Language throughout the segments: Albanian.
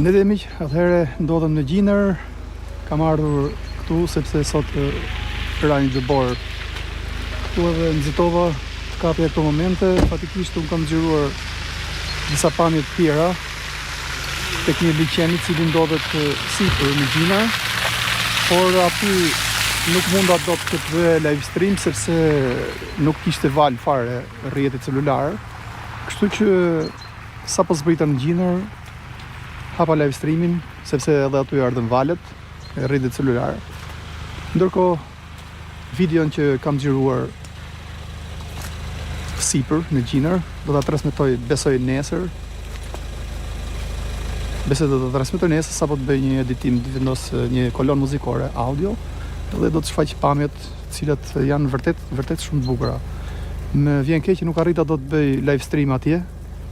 Përshëndetje miq, atëherë ndodhem në Gjiner. Kam ardhur këtu sepse sot ra një dëbor. Këtu edhe nxitova të kapja këto momente. Fatikisht unë kam xhiruar disa pamje të tjera tek një liçen i cili ndodhet sipër në Gjiner, por aty nuk munda dot të bëj live stream sepse nuk kishte val fare rrjeti celular. Kështu që sapo zbritam në Gjiner, hapa live streamin, sepse edhe aty ardhën valet e rrjetit celular. Ndërkohë, videon që kam xhiruar sipër në Gjiner, do ta transmetoj besoj nesër. Besoj do ta transmetoj nesër sapo të bëj një editim, të vendos një kolon muzikore audio dhe do të shfaq pamjet, të cilat janë vërtet shumë të bukura. Më vjen keq që nuk arrita do të bëj live stream atje,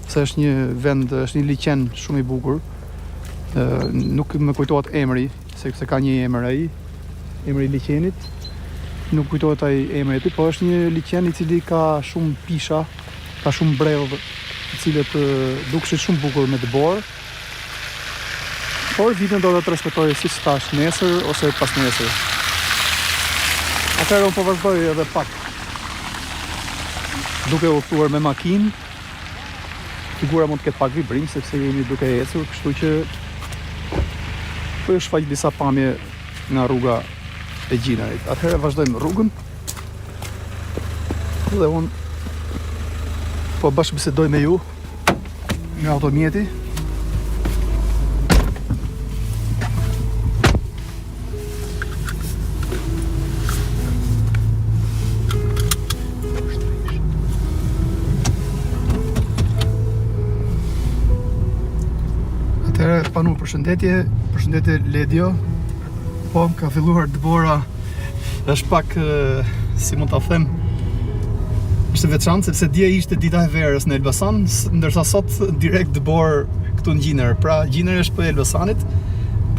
se është një vend, është një liçen shumë i bukur. Nuk më kujtohet emri, sepse ka një emër ai, emri i liçenit. Nuk kujtohet ai emri aty, po është një liçen i cili ka shumë pisha, ka shumë brellë, të cilët dukshin shumë bukur me dëbor. Por videon do ta transmetoj siç thash nesër ose pas nesër. Atëherë unë po vazhdoj edhe pak duke udhëtuar me makinë. Figura mund të ketë pak vibrim sepse jemi duke ecur, kështu që po ju shfaq disa pamje nga rruga e Gjinerit. Atëherë vazhdojmë rrugën. Dhe unë po bashkëbisedoj me ju nga automjeti. Atëherë panu përshëndetje Ledio. Po, ka filluar dëbora, është pak, si mund ta them, është veçantë sepse dje ishte dita e verës në Elbasan, ndërsa sot direkt dëbor këtu në Gjiner. Pra, Gjiner është për Elbasanit,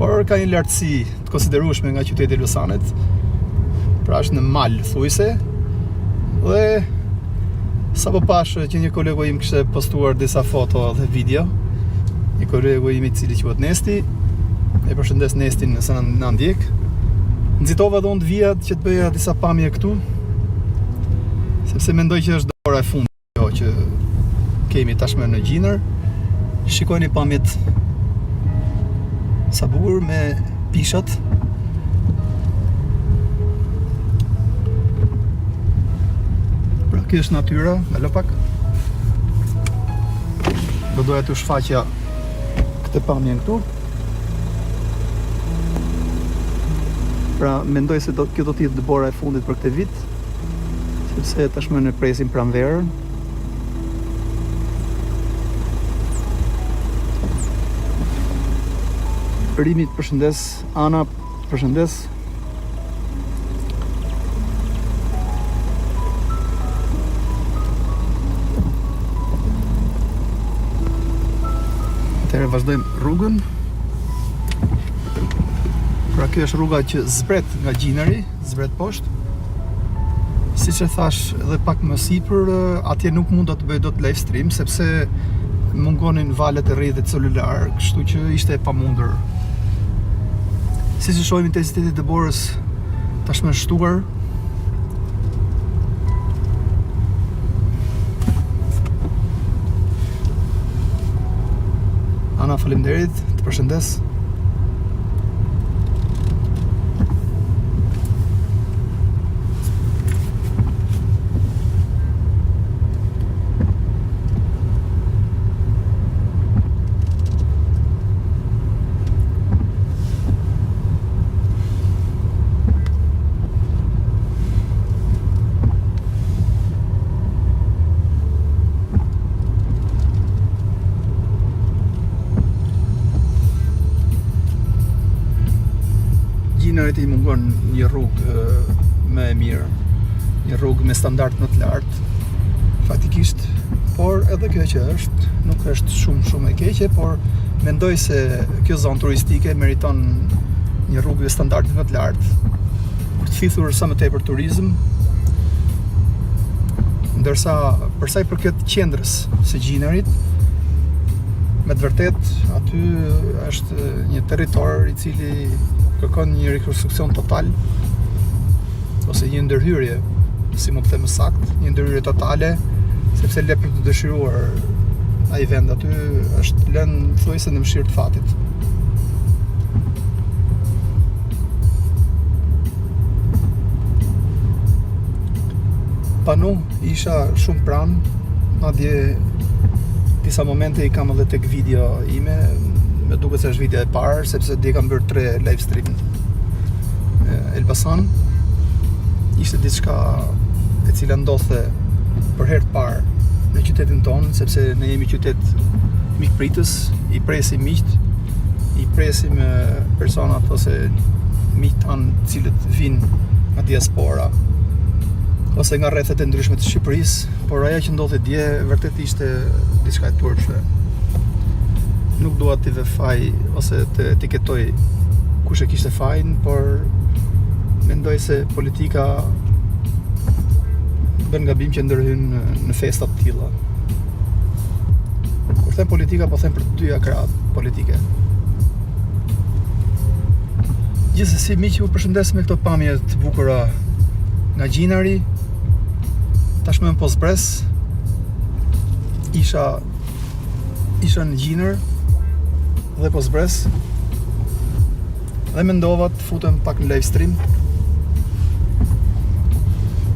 por ka një lartësi të konsiderueshme nga qyteti i Elbasanit. Pra, është në mal thujse. Dhe sapo pash që një kolegu im kishte postuar disa foto dhe video. Një kolegu im i cili quhet Nesti. E përshëndes Nestin nëse na ndjek. Nxitova dhe unë të vija që të bëja disa pamje këtu, sepse mendoj që është dora e fundit që kemi tashmë në Gjiner. Shikojeni pamjet sa bukur me pishat. Pra kjo është natyra, malo pak. Do doja t'u shfaqja këtë pamjen këtu. Pra, mendoj se kjo do t'jetë dëbora e fundit për këtë vit, sepse tashmë ne presim pranverën. Rimi të përshëndes, Ana përshëndes. Atëherë vazhdojmë rrugën. Pra kjo është rruga që zbret nga Gjineri, zbret poshtë. Siç e thash edhe pak më sipër, atje nuk mund të bëj dot live stream sepse mungonin valet e rrjetit celular, kështu që ishte e pamundur. Siç e shohim intensiteti i dëborës tashmë shtuar. Ana, faleminderit, të përshëndes. Gjinerit i mungon një rrugë më e mirë, një rrugë me standard më të lartë, fatikisht, por edhe kjo që është, nuk është shumë e keqe, por mendoj se kjo zonë turistike meriton një rrugë me standardit më të lartë, për të thithur sa më tepër turizëm, ndërsa për sa i përket qendrës së Gjinerit, me të vërtet aty është një territor i cili kërkon një rekonstruksion total ose një ndërhyrje, si mund të them sakt, një ndërhyrje totale, sepse le për të dëshiruar ai vend aty është lënë thuajse në mëshirë të fatit. Panu isha shumë pranë, madje disa momente i kam edhe tek video ime, me duket se është video e parë, sepse dhe kam bërë 3 live stream. Elbasan ishte diçka e cila ndodhte për herë të parë në qytetin tonë, sepse ne jemi qytet mikpritës, i presim miqt, i presim personat ose miqt tanë cilët vinë nga diaspora ose nga rrethet e ndryshme të Shqipërisë, por ajo që ndodhi dje vërtet ishte diçka e turpshme. Nuk dua t'i ve faj ose të etiketoj kush e kishte fajin, por mendoj se politika bën gabim që ndërhyn në festa të tilla. Kur them politika, po them për të dyja krahët politike. Gjithsesi, miq, ju përshëndes me këto pamje të bukura nga Gjinari. Tashmë në Pozbres, isha në Gjinër dhe Pozbres dhe mendova të futem pak në live stream.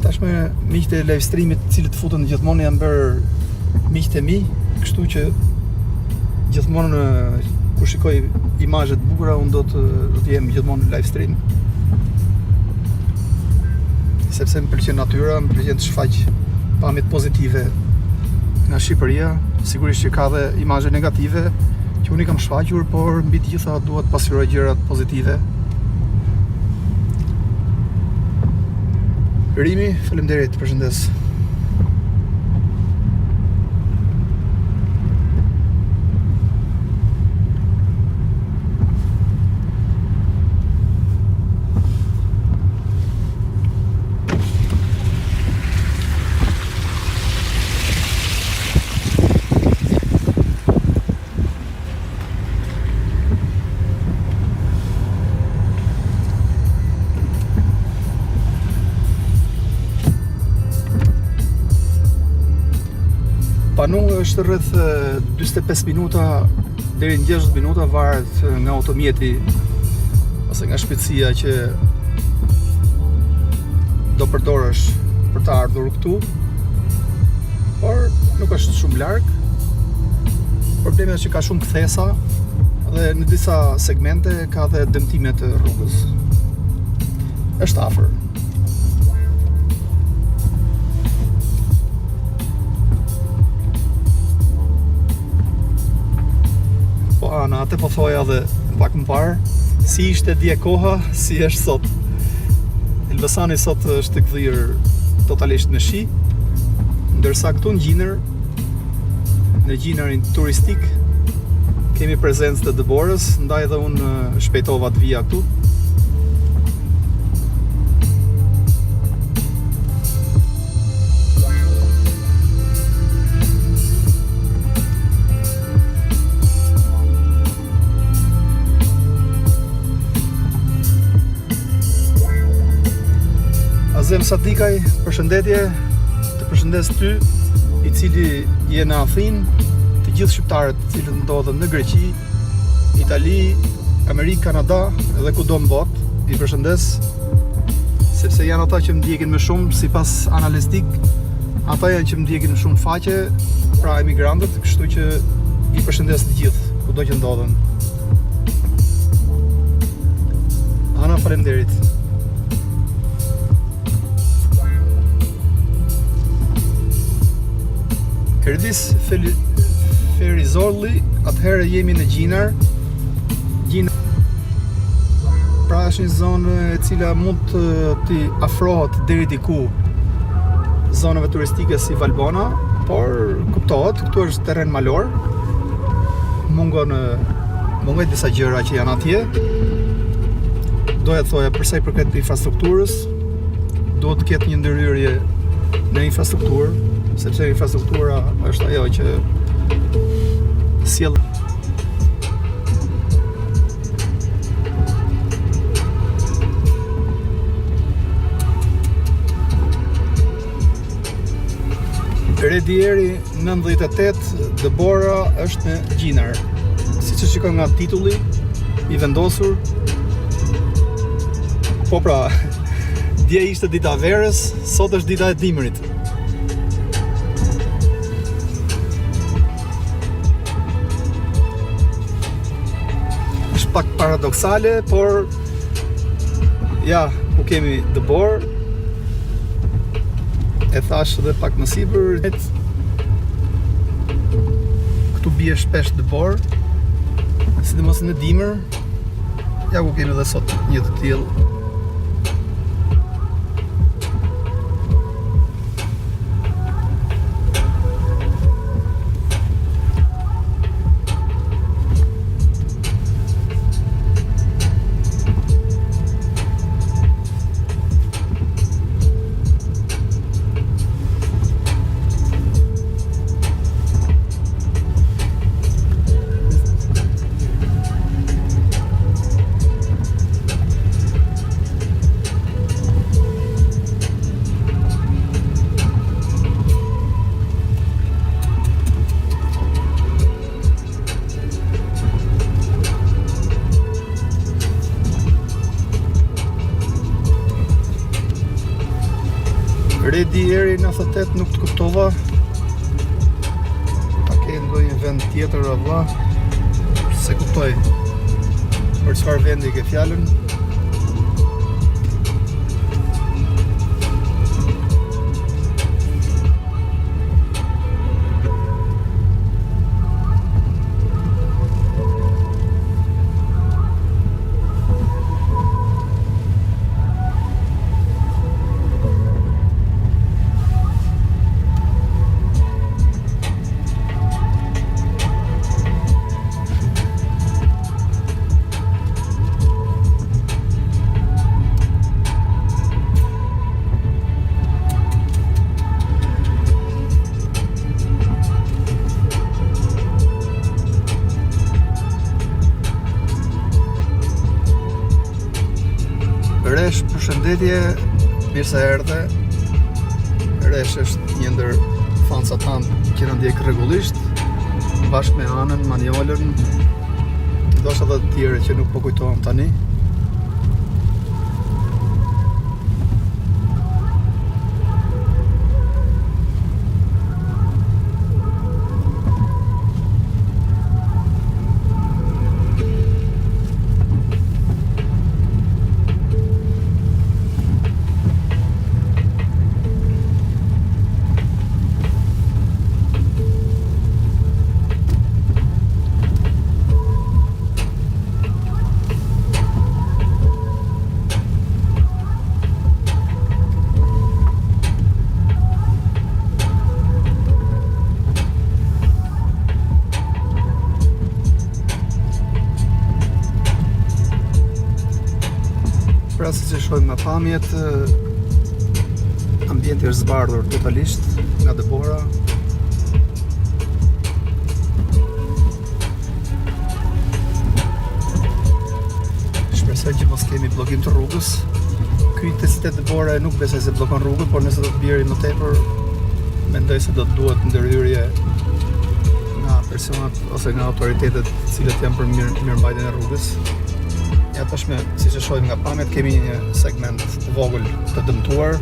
Tashmë miqtë e live streamit, të cilët futen gjithmonë janë bërë miqtë e mi, kështu që gjithmonë kur shikoj imazhe të bukura, unë do të jem gjithmonë në live stream. Sepse më pëlqen natyra, më pëlqen të shfaq pamjet pozitive nga Shqipëria. Sigurisht që ka dhe imazhe negative që unë i kam shfaqur, por mbi të gjitha duhet pasqyroj gjërat pozitive. Rimi, faleminderit, përshëndes. Panu është rreth 45 minuta deri në 60 minuta, varet nga automjeti ose nga shpejtësia që do përdorësh për të ardhur këtu. Por nuk është shumë larg. Problemi është që ka shumë kthesa dhe në disa segmente ka dhe dëmtime të rrugës. Është afër. Në atë po thoja dhe pak më parë, si ishte dje koha, si është sot. Elbasani sot është kthyer totalisht në shi, ndërsa këtu në Gjinër, në Gjinërin turistik, kemi prezencë të dëborës, ndaj dhe unë shpejtova të vija këtu. Azem Sadikaj, përshëndetje, të përshëndes ty, i cili je në Athinë, të gjithë shqiptarët të cilët ndodhen në Greqi, Itali, Amerikë, Kanada dhe kudo në botë, i përshëndes, sepse janë ata që më ndjekin më shumë, sipas analistik, ata janë që më ndjekin më shumë faqe, pra emigrantët, kështu që i përshëndes të gjithë, kudo që ndodhen. Ana, faleminderit. Kerdis Ferizolli, atëherë jemi në Gjinar. Pra është një zonë e cila mund të afrohet deri diku zonave turistike si Valbona, por kuptohet, këtu është terren malor. Mungon disa gjëra që janë atje. Doja të thoja përsa i përket infrastrukturës, duhet të ketë një ndërhyrje në infrastrukturë, sepse infrastruktura është ajo që sjell Redieri 98 Debora është në Gjinar. Siç e shikon nga titulli i vendosur. Po pra, dje ishte dita verës, sot është dita e dimrit. Është pak paradoksale, por ja, ku kemi Debor. E thash edhe pak më sipër, këtu bie shpesh Debor, sidomos në dimër. Ja ku kemi edhe sot një të tillë. Redieri 98 nuk të kuptova. Ta ke ndonjë vend tjetër valla. Se kuptoj. Për çfarë vendi ke fjalën? Resh, përshëndetje, mirë se erdhe. Resh është një ndër fansat tanë që na ndjek rregullisht, bashkë me Anën, Maniolën, ndoshta edhe të tjerë që nuk po kujtohem tani. Pra si që shojmë nga pamjet, ambienti është zbardhur totalisht nga Debora. Shpresoj që mos kemi bllokim të rrugës. Ky intensitet Debora nuk besoj se bllokon rrugën, por nëse do të bjerë më tepër, mendoj se do të duhet ndërhyrje nga personat ose nga autoritetet cilët janë për mirëmbajtjen e rrugës. Ja tashme, si që shohim nga pamjet, kemi një segment vogël të dëmtuar.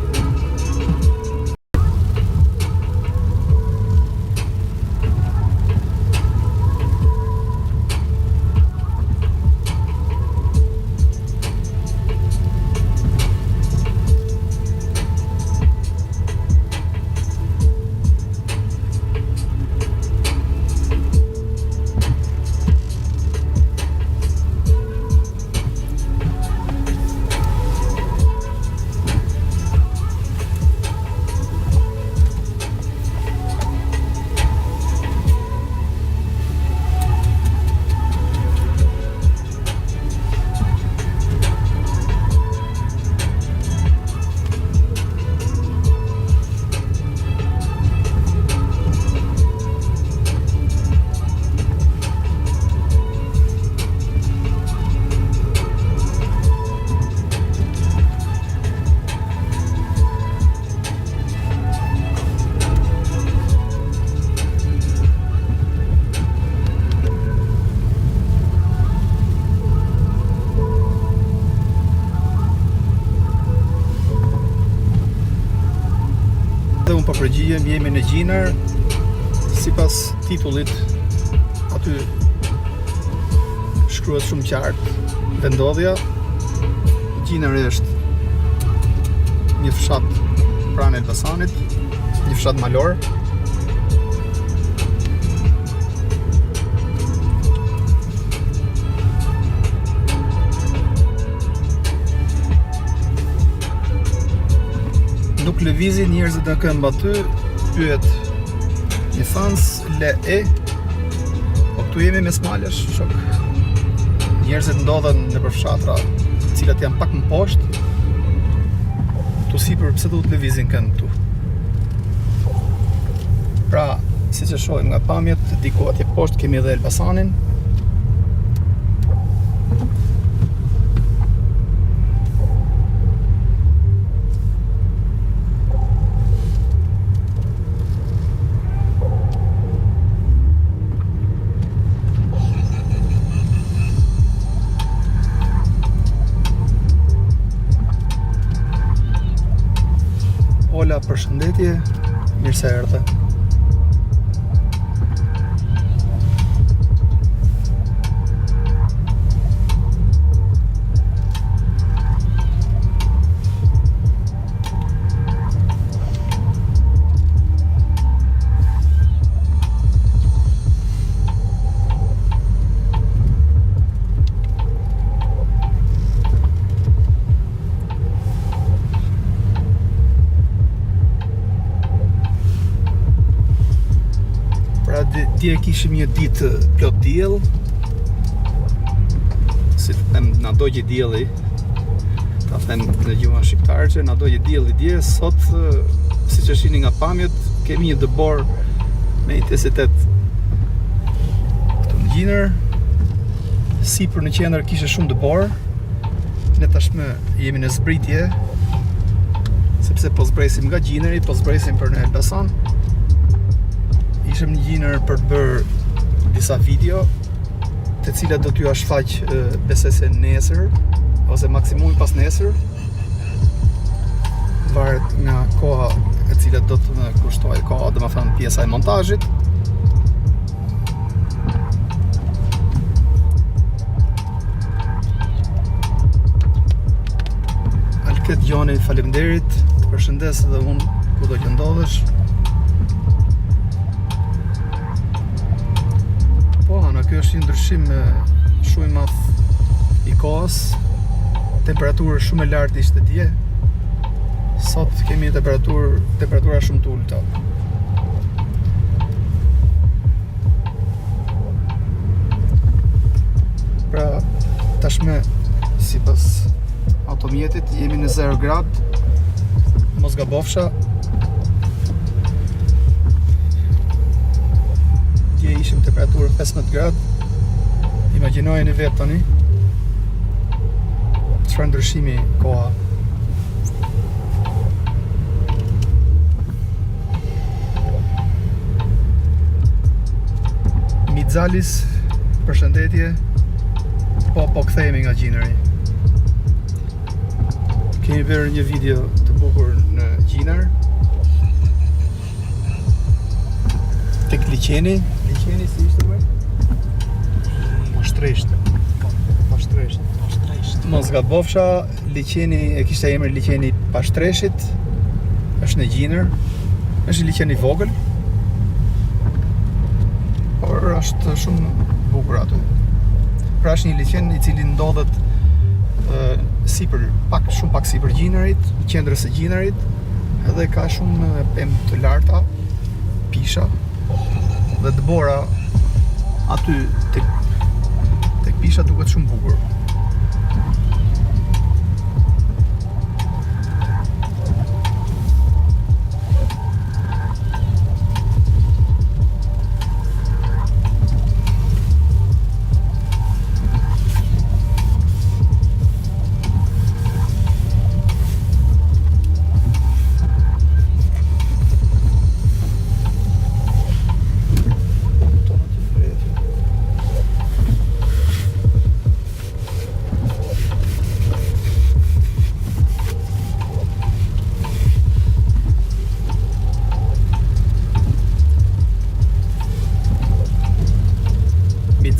përgjigjem, jemi në Gjinar. Sipas titullit, aty shkruhet shumë qartë vendodhja. Gjinari është një fshat pranë Elbasanit, një fshat malor. Nuk lëvizin njerëzit në këmbë aty, pyet një fans le e, po këtu jemi mes malësh, shok. Njerëzit ndodhen nëpër fshatra, të cilat janë pak më poshtë. Tu sipër pse duhet lëvizin këmbë këtu? Pra, siç e shohim nga pamjet, diku atje poshtë kemi edhe Elbasanin. Ola, përshëndetje, mirë se erdhe. Dje kishim një ditë plot diell. Si të them, na dogje dielli. Ta them në gjuhën shqiptare që na dogje dielli dje. Sot, siç e shihni nga pamjet, kemi një dëbor me intensitet këtu në Gjinar. Sipër në qendër kishte shumë dëbor. Ne tashmë jemi në zbritje, sepse po zbresim nga Gjinari, po zbresim për në Elbasan. Ishëm në Gjinar për të bërë disa video, të cilat do t'ju shfaq besoj se nesër, ose maksimumi pas nesër. Varet nga koha e cila do të më kushtoj, koha do më thënë pjesa e montazhit. Alket Gjoni, faleminderit, të përshëndes edhe unë kudo që ndodhesh. Kjo është një ndryshim shumë i madh i kohës. Temperaturë shumë e lartë ishte dje. Sot kemi temperatura shumë të ulta. Pra, tashmë sipas automjetit jemi në 0 gradë. Mos gabofsha. Ishim temperaturë 15 gradë. Imagjinojeni vetë tani çfarë ndryshimi koha. Midzalis, përshëndetje. Po kthehemi nga Gjinari. Kemi bërë një video të bukur në Gjinar. Tek liqeni. Liqeni si ishte më? Pashtresht. Mos gabofsha, liqeni e kishte emër liqeni Pashtreshit. Është në Gjinar. Është një liqen i vogël. Por është shumë bukur aty. Pra është një liqen i cili ndodhet sipër, shumë pak sipër Gjinarit, qendrës së Gjinarit, edhe ka shumë pemë të larta, pisha. Dhe dëbora aty tek pisha duket shumë bukur.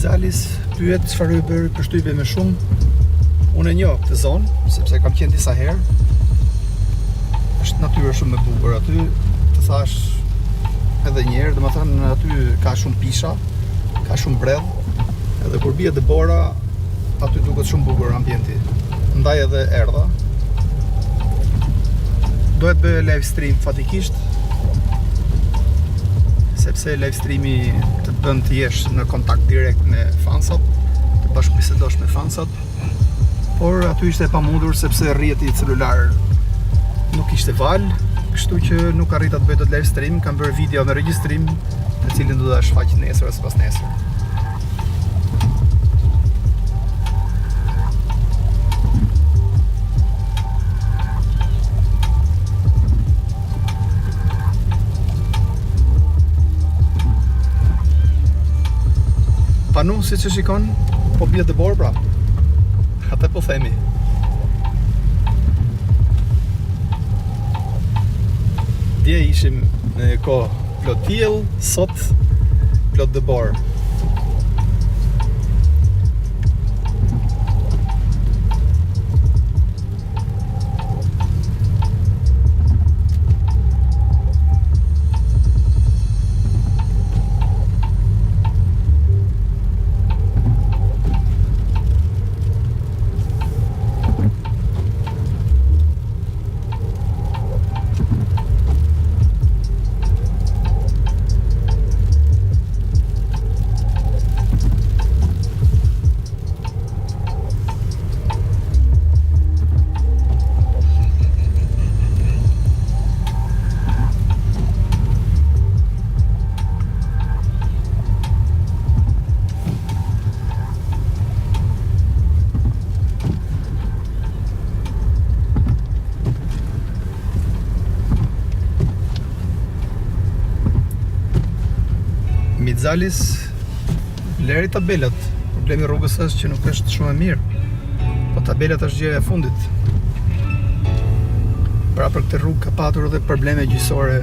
Midzalis pyet çfarë u bëri përshtypje më shumë. Unë e njoh këtë zonë, sepse kam qenë disa herë. Është natyrë shumë e bukur aty, të thash edhe një herë, domethënë aty ka shumë pisha, ka shumë bredh, edhe kur bie dëbora, aty duket shumë bukur ambienti. Ndaj edhe erdha. Dohet bëj live stream fatikisht, sepse live streami të bën të jesh në kontakt direkt me fansat, të bashkëbisedosh me fansat, por aty ishte e pamundur sepse rrjeti celular nuk ishte val, kështu që nuk arrita të bëj dot live stream, kam bërë video me regjistrim, të cilin do ta shfaq nesër ose pas nesër. Panu, si që shikon, po bje dëbor pra. Ate po themi. Dje ishim në kohë plot diell, sot plot dëbor. Midzalis, leri tabelat. Problemi rrugës është që nuk është shumë e mirë, po tabelat është gjëja e fundit. Pra për këtë rrugë ka patur edhe probleme gjyqësore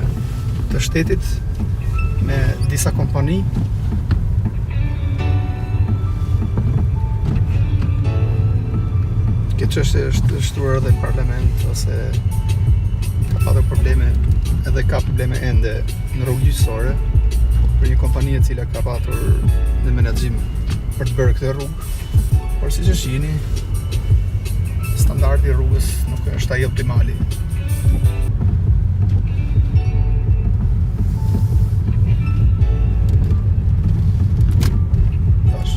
të shtetit me disa kompani. Këtë çështje është shtruar edhe në parlament ose ka patur probleme, edhe ka probleme ende në rrugë gjyqësore për një kompani e cila ka patur në menaxhim për të bërë këtë rrugë. Por siç e shihni, standardi i rrugës nuk është ai optimali. Tash.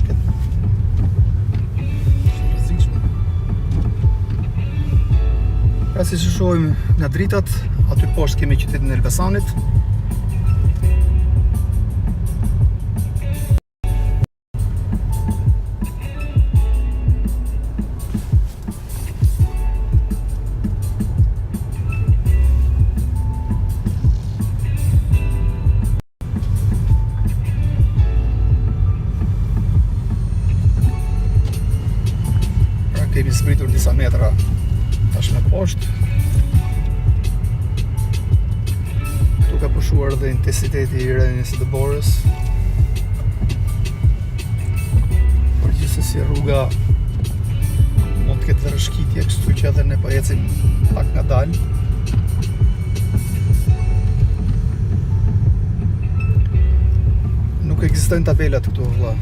Shket. Pra si që shohim nga dritat, aty poshtë kemi qytetin e Elbasanit. Pra kemi zbritur disa metra tash në poshtë. Ka pushuar dhe intensiteti i rrjedhjes së dëborës. Por gjithsesi rruga mund të ketë rrëshqitje, kështu që edhe ne po ecim pak ngadalë. Nuk ekzistojnë tabelat këtu vëlla.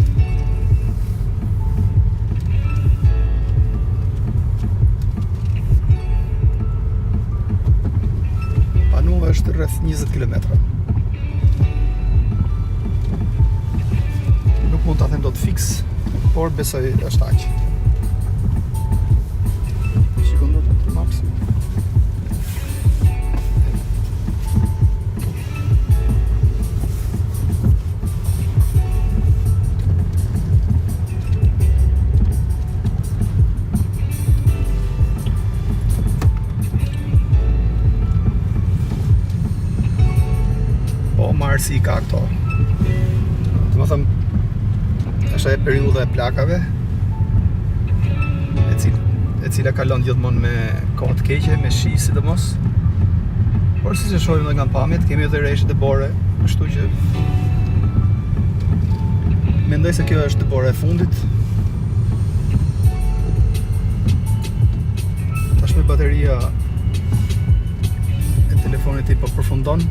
Është rreth 20 km. Nuk mund ta them dot fiks, por besoj është aq. Shikon dot të maksimum. Si ka këto. Të më thëmë, është e periudha e plakave, e cila kalon gjithmonë me kohë të keqe, me shi sidomos. Por si që shohim dhe nga pamjet, kemi edhe rreshtë dëbore, kështu që Mendoj se kjo është dëbora e fundit. Tashmë bateria e telefonit i po përfundon.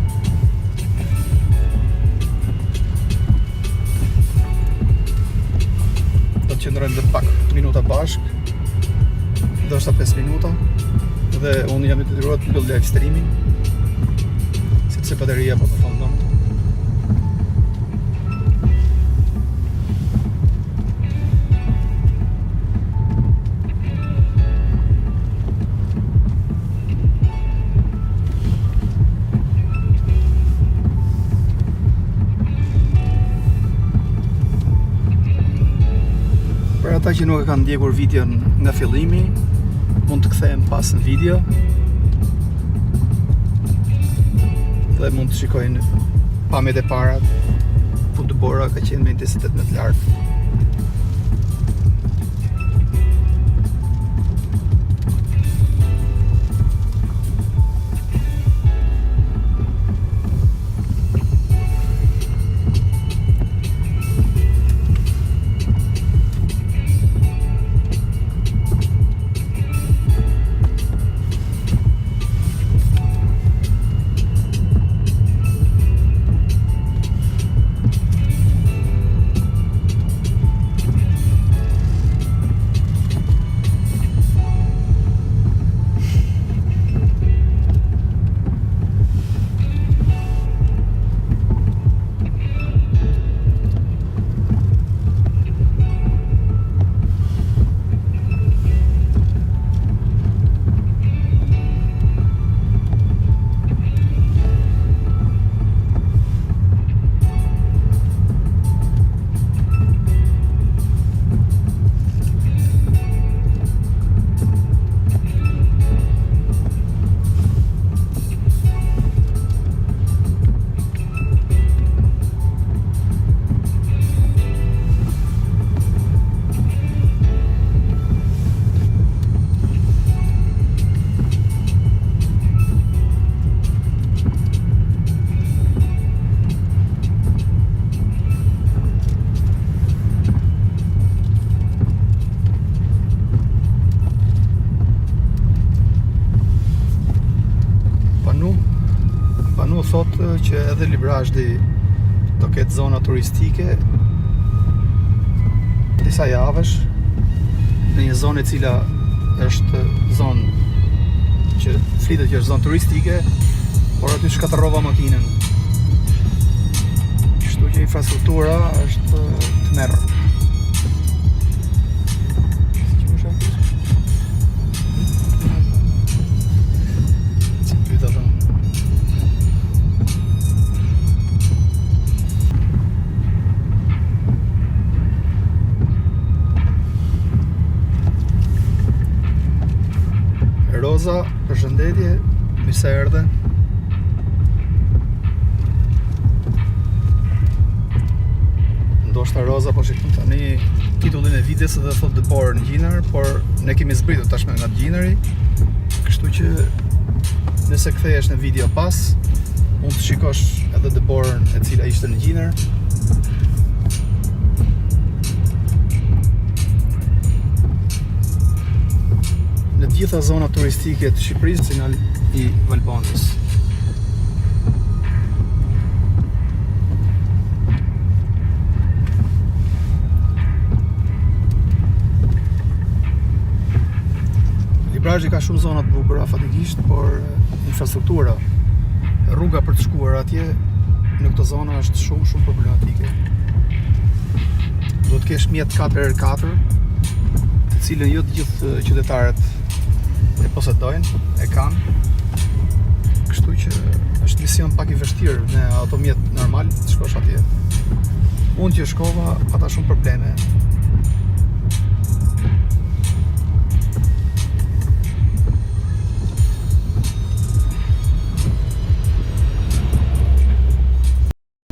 Do të qëndrojmë dhe pak minuta bashk, ndoshta 5 minuta, dhe unë jam i detyruar të mbyll live streamin, sepse bateria po përfundon. Ata që nuk e kanë ndjekur videon nga fillimi, mund të kthehem pas në video dhe mund të shikojnë pamjet e para ku dëbora ka qenë me intensitet më të lartë. Thotë që edhe Librazhdi do ketë zona turistike disa javësh në një zonë e cila është zonë që flitet që është zonë turistike, por aty shkatërrova makinën. Kështu që infrastruktura është të merr. Roza, përshëndetje, mirë se erdhe. Ndoshta Roza po shikon tani titullin e videos dhe thotë Dëborë në Gjinër, por ne kemi zbritur tashmë nga Gjinëri, kështu që nëse kthehesh në video pas, mund të shikosh edhe Dëborën e cila ishte në Gjinër. Në gjitha zona turistike të Shqipërisë, si nga i Valbonës. Librazhdi ka shumë zona të bukura fatikisht, por infrastruktura, rruga për të shkuar atje në këtë zona është shumë problematike. Do të kesh mjet 4x4, të cilën jo të gjithë qytetarët e posedojnë, e kanë. Kështu që është mision pak i vështirë në automjet normal të shkosh atje. Unë që shkova pata shumë probleme.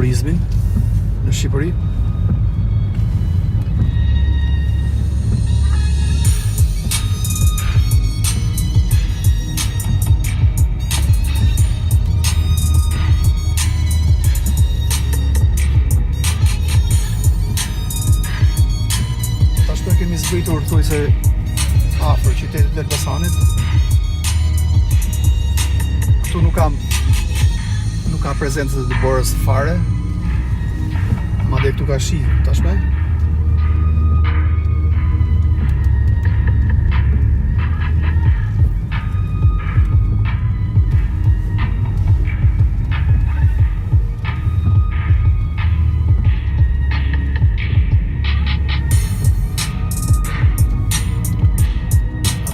Turizmin në Shqipëri. pritur thuajse afër qytetit të Elbasanit. Këtu nuk ka prezencë të dëborës fare. Madje këtu ka shi tashme.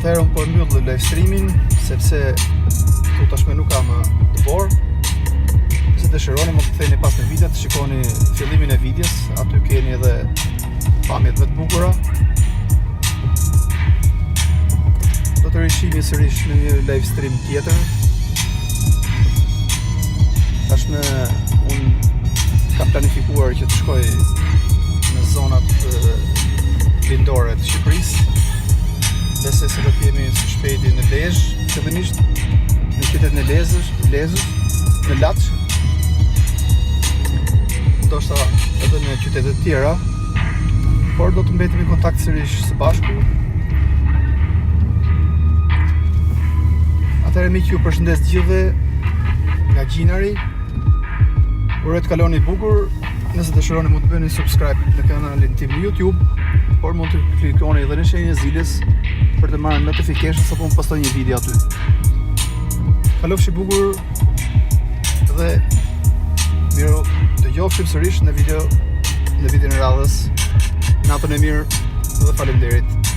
Atëherë unë po mbyll live streamin sepse këtu tashme nuk kam dëbor. Nëse dëshironi mund të ktheheni pas në video të shikoni fillimin e videos, aty keni edhe pamjet më të bukura. Do të rishihemi sërish në një live stream tjetër. Tashme unë kam planifikuar që të shkoj në zonat lindore të Shqipërisë. Besoj se do të jemi së shpejti në Lezhë, fillimisht në qytetin e Lezhës, në Laç. Ndoshta edhe në qytete të tjera, por do të mbetemi në kontakt sërish së bashku. Atëherë miq, ju përshëndes gjithëve nga Gjinari. Uroj të kaloni bukur. Nëse dëshironi mund të bëni subscribe në kanalin tim në YouTube, por mund të klikoni edhe në shenjën e zilës për të marrë notification sa po më postoj një video aty. Kalofshi bukur dhe miru dëgjofshim sërish në videon e radhës. Natën e mirë dhe faleminderit.